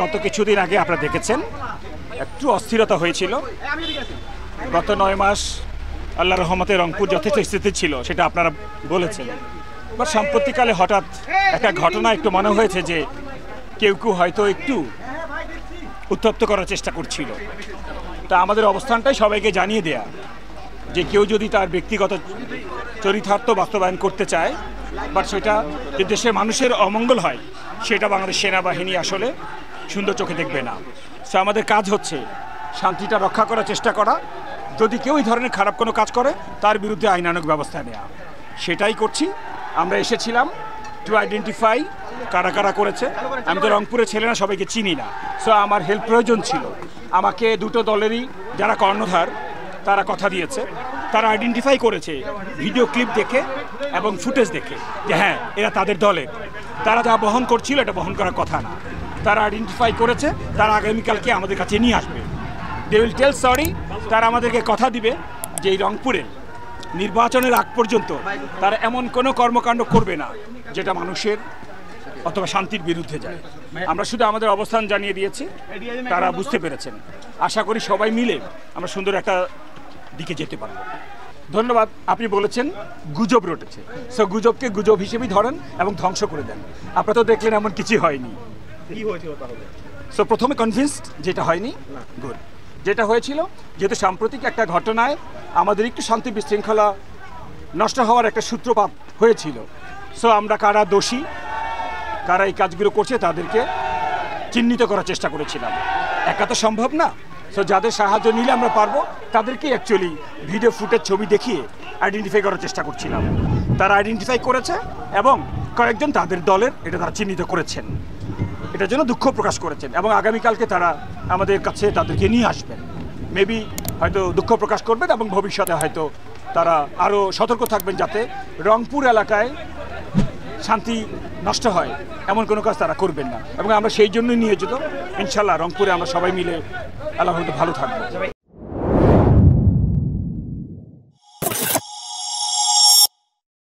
গত কিছুদিন আগে আপনারা দেখেছেন একটু অস্থিরতা হয়েছিল। গত 9 মাস আল্লাহর রহমতে রংপুর যথেষ্ট স্থিতি ছিল, সেটা আপনারা বলেছেন। বাট সাম্প্রতিককালে হঠাৎ একটা ঘটনা একটু মনে হয়েছে যে কেউ হয়তো একটু উত্তপ্ত করার চেষ্টা করছিল। তা আমাদের অবস্থানটাই সবাইকে জানিয়ে দেয়া যে কেউ যদি তার ব্যক্তিগত চরিতার্থ বাস্তবায়ন করতে চায়, বাট সেটা যে দেশের মানুষের অমঙ্গল হয়, সেটা বাংলাদেশ সেনাবাহিনী আসলে সুন্দর চোখে দেখবে না। সো আমাদের কাজ হচ্ছে শান্তিটা রক্ষা করার চেষ্টা করা, যদি কেউ এই ধরনের খারাপ কোনো কাজ করে তার বিরুদ্ধে আইনানুগ ব্যবস্থা নেওয়া, সেটাই করছি। আমরা এসেছিলাম টু আইডেন্টিফাই কারা কারা করেছে। আমি তো রংপুরের ছেলে না, সবাইকে চিনি না। সো আমার হেল্প প্রয়োজন ছিল। আমাকে দুটো দলেরই যারা কর্ণধার তারা কথা দিয়েছে, তারা আইডেন্টিফাই করেছে ভিডিও ক্লিপ দেখে এবং ফুটেজ দেখে যে হ্যাঁ এরা তাদের দলের। তারা যা বহন করছিল এটা বহন করার কথা না। তারা আইডেন্টিফাই করেছে, তারা আগামীকালকে আমাদের কাছে নিয়ে আসবে। They will tell sorry. তারা আমাদেরকে কথা দিবে যে এই রংপুরে নির্বাচনের আগ পর্যন্ত তারা এমন কোনো কর্মকাণ্ড করবে না যেটা মানুষের অথবা শান্তির বিরুদ্ধে যায়। আমরা শুধু আমাদের অবস্থান জানিয়ে দিয়েছি, তারা বুঝতে পেরেছেন। আশা করি সবাই মিলে আমরা সুন্দর একটা দিকে যেতে পারবো। ধন্যবাদ। আপনি বলেছেন গুজব রটেছে, সো গুজবকে গুজব হিসেবেই ধরেন এবং ধ্বংস করে দেন। আপনারা তো দেখলেন এমন কিছু হয়নি। সো প্রথমে কনভিন্সড যেটা হয়নি, গুড। যেটা হয়েছিল, যেহেতু সাম্প্রতিক একটা ঘটনায় আমাদের একটু শান্তি বিশৃঙ্খলা নষ্ট হওয়ার একটা সূত্রপাত হয়েছিল। সো আমরা কারা দোষী, কারা এই কাজগুলো করছে তাদেরকে চিহ্নিত করার চেষ্টা করেছিলাম। একা তো সম্ভব না। সো যাদের সাহায্য নিলে আমরা পারবো তাদেরকে অ্যাকচুয়ালি ভিডিও ফুটেজ ছবি দেখিয়ে আইডেন্টিফাই করার চেষ্টা করছিলাম। তারা আইডেন্টিফাই করেছে এবং কয়েকজন তাদের দলের এটা তারা চিহ্নিত করেছেন। এটার জন্য দুঃখ প্রকাশ করেছেন এবং আগামীকালকে তারা আমাদের কাছে তাদেরকে নিয়ে আসবেন। মেবি হয়তো দুঃখ প্রকাশ করবেন এবং ভবিষ্যতে হয়তো তারা আরও সতর্ক থাকবেন যাতে রংপুর এলাকায় শান্তি নষ্ট হয় এমন কোনো কাজ তারা করবেন না। এবং আমরা সেই জন্যই নিয়োজিত। ইনশাল্লাহ রংপুরে আমরা সবাই মিলে আল্লাহ ভালো থাকবো।